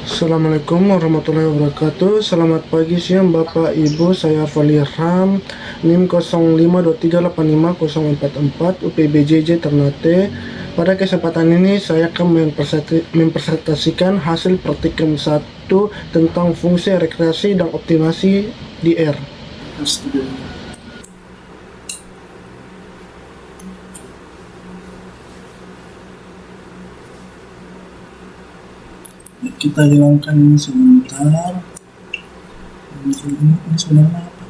Assalamualaikum warahmatullahi wabarakatuh. Selamat pagi, siang Bapak Ibu. Saya Faliram, NIM 0523850044 UPBJJ Ternate. Pada kesempatan ini saya akan mempresentasikan hasil praktikum 1 tentang fungsi rekreasi dan optimasi di R. Kita hilangkan ini sebentar. Ini sebenarnya apa?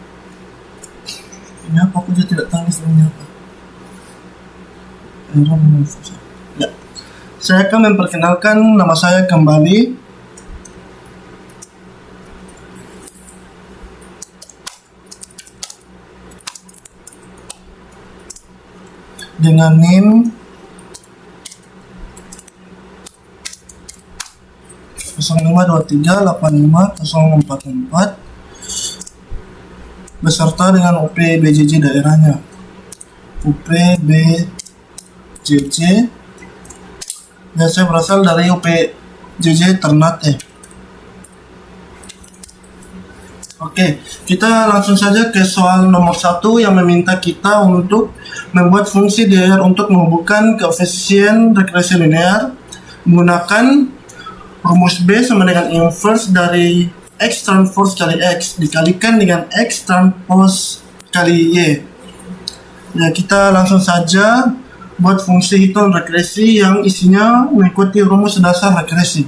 Ini apa? Aku juga tidak tahu sebenarnya apa. Ya. Saya akan memperkenalkan nama saya kembali. Dengan NIM 0523850044 beserta dengan UPBJJ daerahnya. UPBJJ dan saya berasal dari UPJJ Ternate. Oke, kita langsung saja ke soal nomor 1 yang meminta kita untuk membuat fungsi DR untuk menghubungkan koefisien regresi linear menggunakan rumus B sama dengan inverse dari X transpose kali X dikalikan dengan X transpose kali Y. Ya, kita langsung saja buat fungsi hitung regresi yang isinya mengikuti rumus dasar regresi.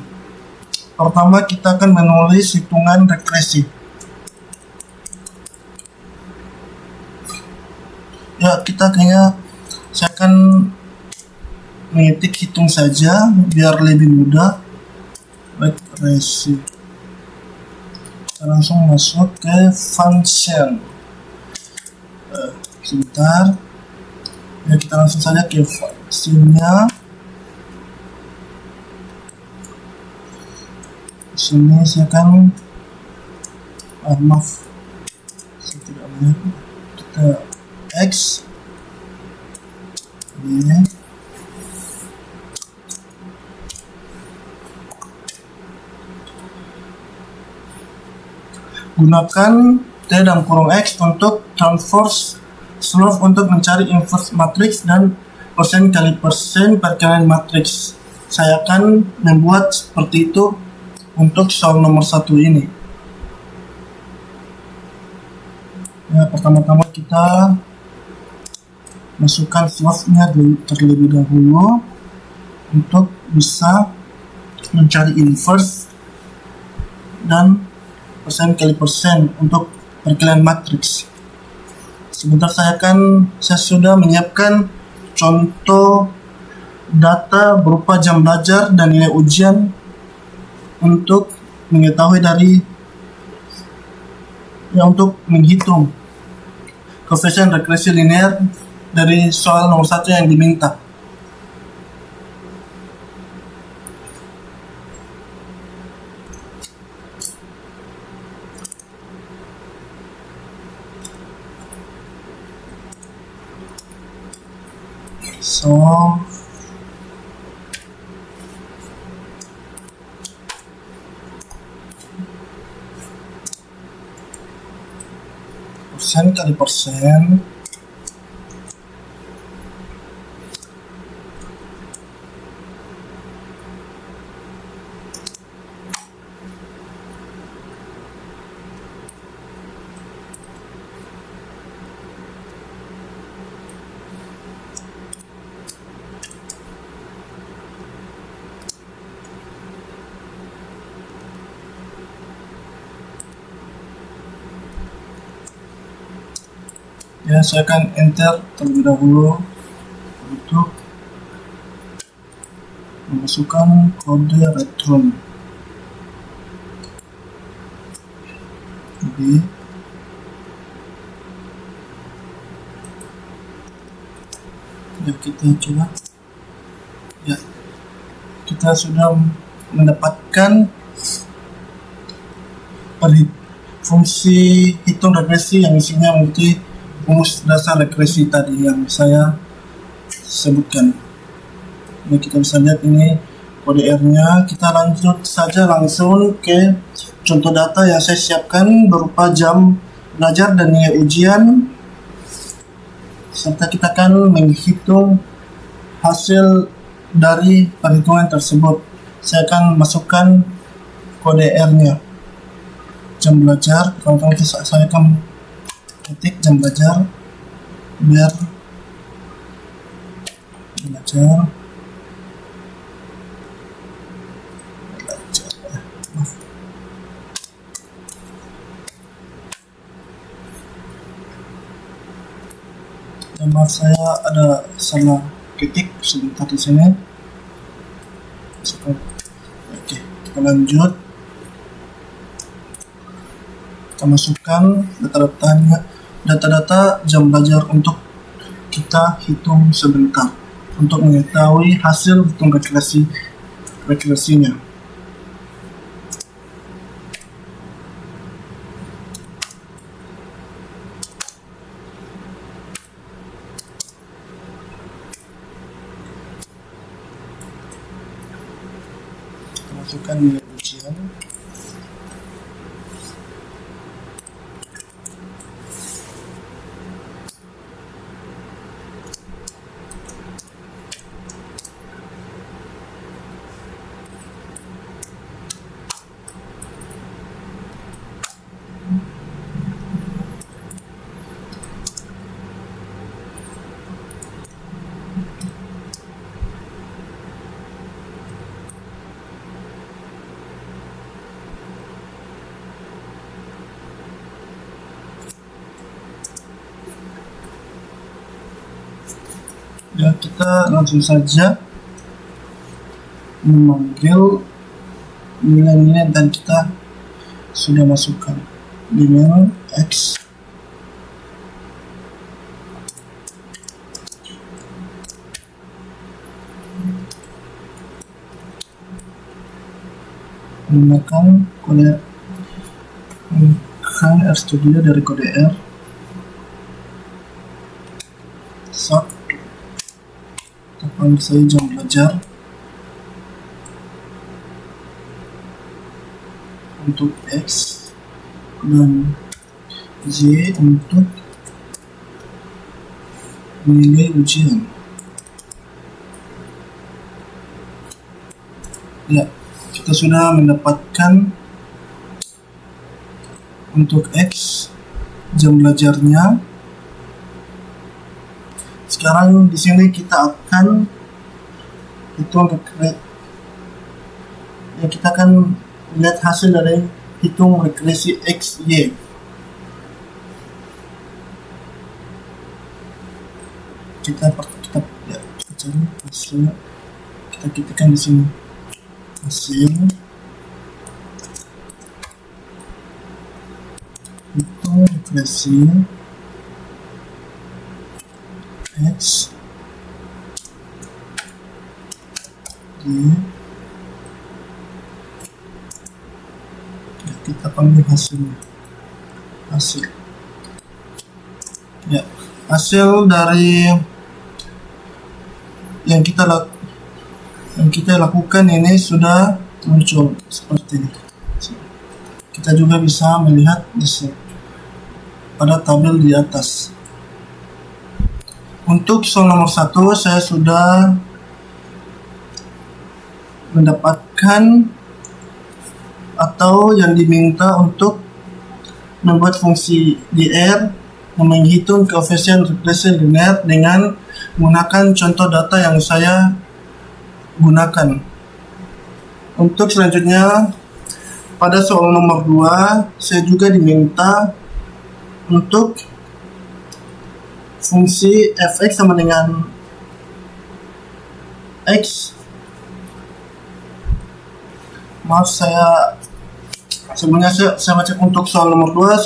Pertama, kita akan menulis hitungan regresi. Ya, saya akan mengetik hitung saja biar lebih mudah. Regresi. Kita langsung masuk ke function. Sebentar. Ya, kita langsung saja ke fungsinya. Di sini saya akan saya tidak banyak. Kita X Y gunakan T dalam kurung X untuk transpose slope untuk mencari inverse matrix dan persen kali persen perkalian matrix. Saya akan membuat seperti itu untuk soal nomor 1 ini. Ya, pertama-tama kita masukkan slope-nya terlebih dahulu untuk bisa mencari inverse dan persen kali persen untuk perkalian matriks. Sebentar, saya sudah menyiapkan contoh data berupa jam belajar dan nilai ujian untuk mengetahui untuk menghitung koefisien regresi linear dari soal nomor 1 yang diminta. Persen kali persen ya, saya akan enter terlebih dahulu untuk memasukkan kode return. Jadi ya, kita coba. Ya, kita sudah mendapatkan fungsi hitung regresi yang isinya mengikuti rumus dasar regresi tadi yang saya sebutkan. Ini kita bisa lihat ini kode R-nya. Kita lanjut saja langsung ke contoh data yang saya siapkan berupa jam belajar dan nilai ujian, serta kita akan menghitung hasil dari perhitungan tersebut. Saya akan masukkan kode R-nya. Jam belajar, kawan-kawan, saya akan ketik jam belajar biar belajar. Maaf, saya ada salah ketik sebentar di sini. Oke, kita lanjut. Kita masukkan data-data jam belajar untuk kita hitung sebentar untuk mengetahui hasil hitung regresinya. Kita masukkan nilai ujian. Ya, kita langsung saja memanggil nilai-nilai dan kita sudah masukkan dengan X menggunakan kode RStudio dari kode R sort. Panggil saya jam belajar untuk X dan Y untuk nilai ujian. Ya, kita sudah mendapatkan untuk X jam belajarnya. Sekarang di sini kita akan kita akan lihat hasil dari hitung regresi X, Y. Kita cari hasil. Kita ketikkan di sini hasil hitung regresi X, Y. Ya, kita panggil hasilnya. Ya, hasil dari yang kita lakukan ini sudah muncul seperti ini. Kita juga bisa melihat di sini pada tabel di atas. Untuk soal nomor 1 saya sudah mendapatkan atau yang diminta untuk membuat fungsi DR yang menghitung koefisien regresi linear dengan menggunakan contoh data yang saya gunakan. Untuk selanjutnya pada soal nomor 2 saya juga diminta untuk fungsi fx sama dengan x. Maaf, sebenarnya saya baca untuk soal nomor 2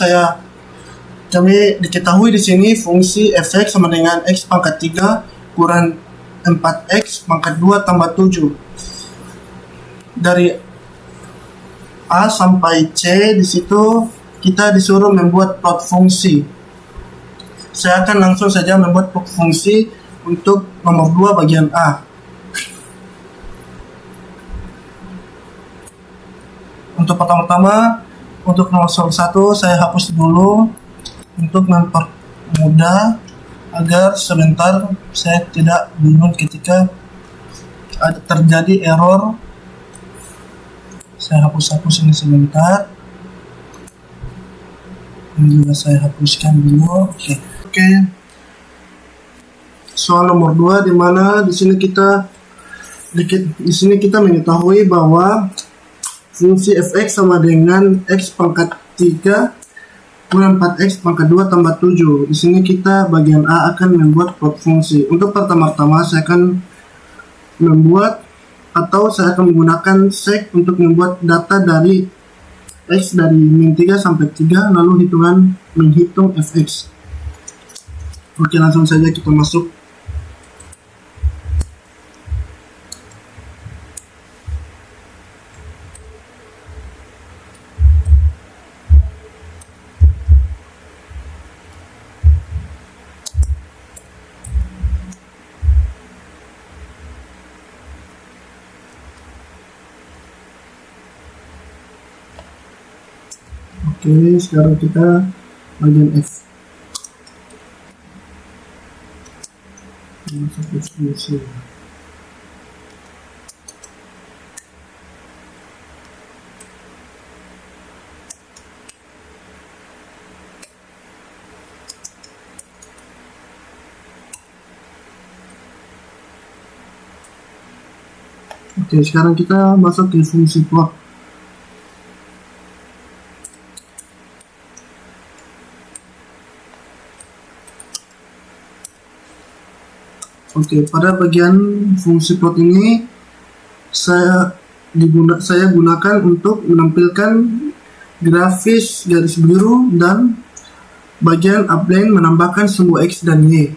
kami diketahui di sini fungsi fx sama dengan x pangkat 3 kurang 4x pangkat 2 tambah 7. Dari A sampai C di situ kita disuruh membuat plot fungsi. Saya akan langsung saja membuat fungsi untuk nomor 2 bagian A. Untuk pertama-tama, untuk nomor 1 saya hapus dulu untuk mempermudah agar sebentar saya tidak bingung ketika ada terjadi error. Saya hapus ini sebentar. Ini juga saya hapuskan dulu. Oke. Soal nomor 2 di mana di sini kita mengetahui bahwa fungsi fx sama dengan x pangkat 3 kurang 4x pangkat 2 tambah 7. Di sini kita bagian A akan membuat plot fungsi. Untuk pertama-tama saya akan menggunakan sec untuk membuat data dari x dari min 3 sampai 3, lalu menghitung fx. Oke, langsung saja kita masuk. Oke, sekarang kita bagian F. Masuk ke fungsi. Oke, sekarang kita masuk ke fungsi plot. Oke, pada bagian fungsi plot ini saya gunakan untuk menampilkan grafis garis biru dan bagian upline menambahkan semua x dan y.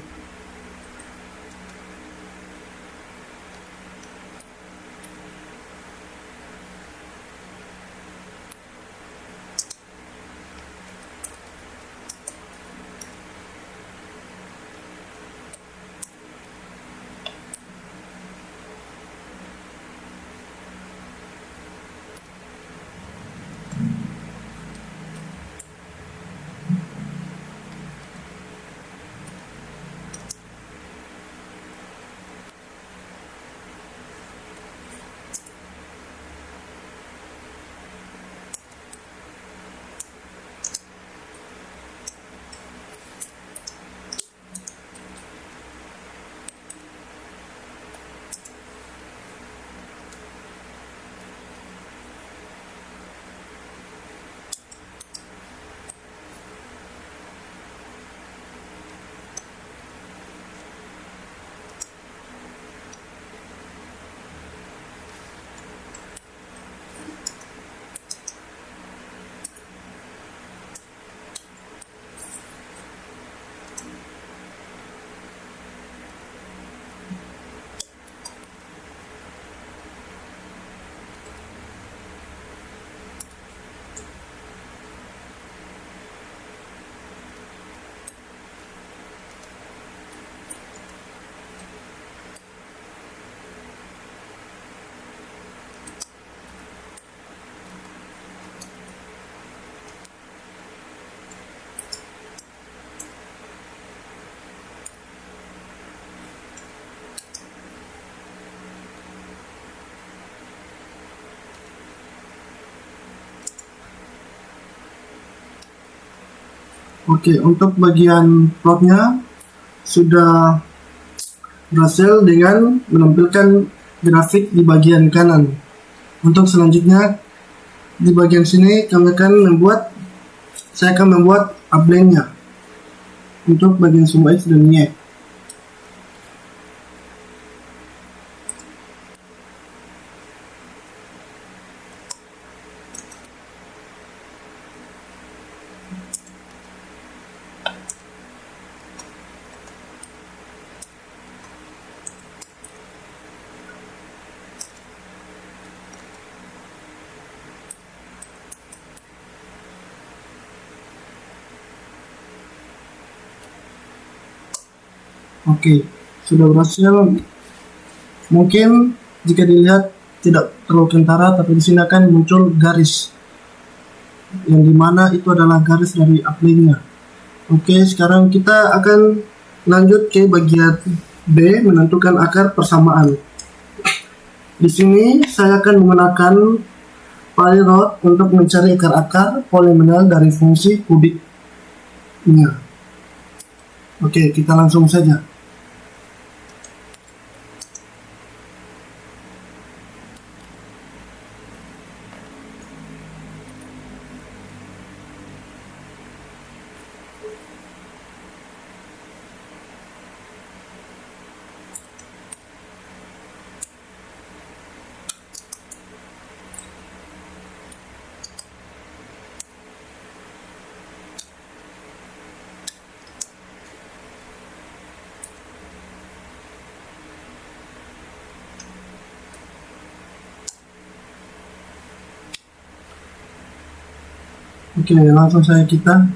Oke, untuk bagian plotnya sudah berhasil dengan menampilkan grafik di bagian kanan. Untuk selanjutnya di bagian sini saya akan membuat upline-nya untuk bagian semua x dan y. Oke, sudah berhasil. Mungkin jika dilihat tidak terlalu kentara, tapi di sini akan muncul garis yang dimana itu adalah garis dari apply-nya. Oke, sekarang kita akan lanjut ke bagian B, menentukan akar persamaan. Di sini saya akan menggunakan Polyroot untuk mencari akar-akar polinomial dari fungsi kubiknya. Oke, kita langsung saja. Oke, langsung saja kita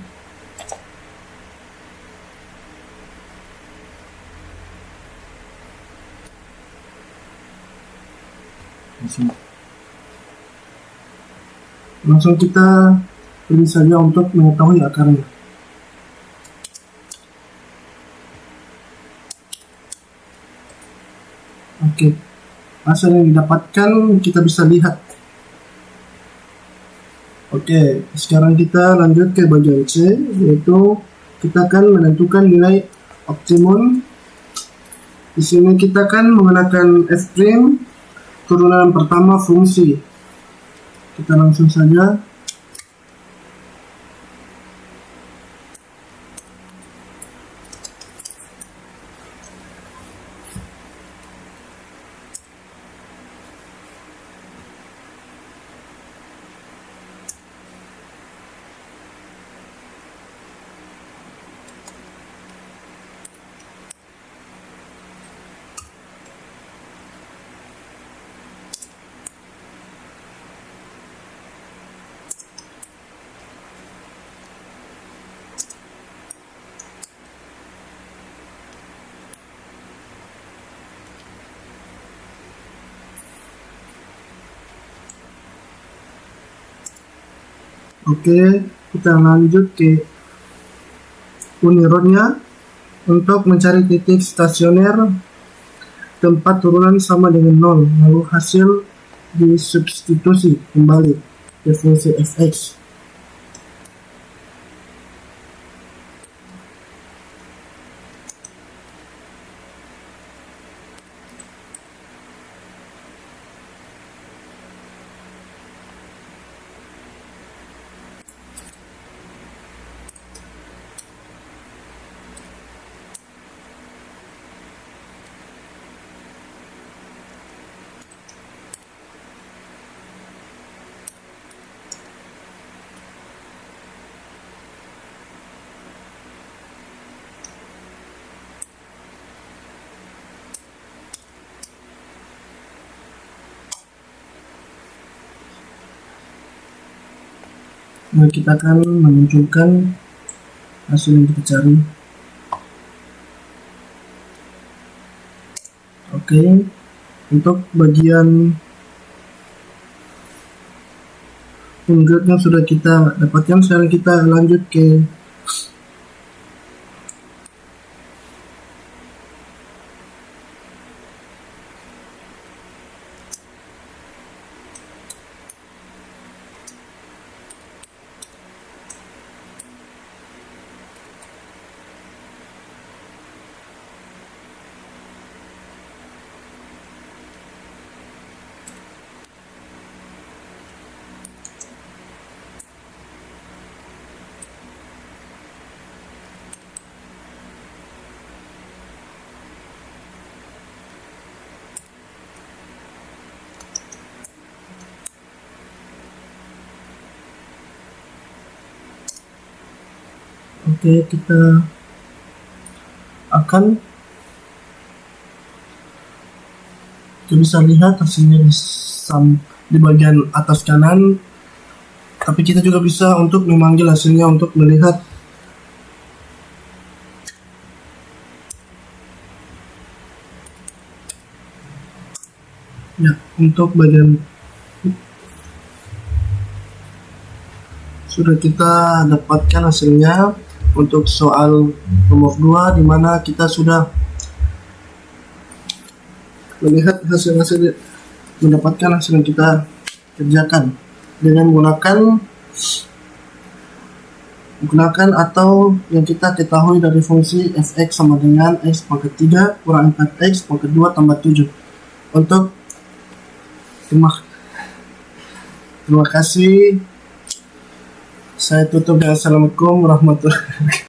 pilih saja untuk mengetahui akarnya. Oke, hasil yang didapatkan kita bisa lihat. Oke, sekarang kita lanjut ke bagian C, yaitu kita akan menentukan nilai optimum. Di sini kita akan menggunakan f' turunan pertama fungsi. Kita langsung saja. Oke, kita lanjut ke Unirodnya untuk mencari titik stasioner tempat turunan sama dengan 0, lalu hasil disubstitusi kembali ke fungsi fx. Nah, kita akan menunjukkan hasil yang kita cari. Oke, untuk bagian unggul yang sudah kita dapatkan, sekarang kita lanjut ke Oke, kita akan bisa lihat hasilnya di bagian atas kanan, tapi kita juga bisa untuk memanggil hasilnya untuk melihat ya. Untuk bagian Sudah kita dapatkan hasilnya untuk soal nomor 2, di mana kita sudah melihat hasil-hasil, mendapatkan hasil yang kita kerjakan dengan menggunakan atau yang kita ketahui dari fungsi fx sama dengan x pangkat 3 kurang 4x pangkat 2 tambah 7. Untuk terima kasih. Saya tutup dengan assalamualaikum warahmatullahi wabarakatuh.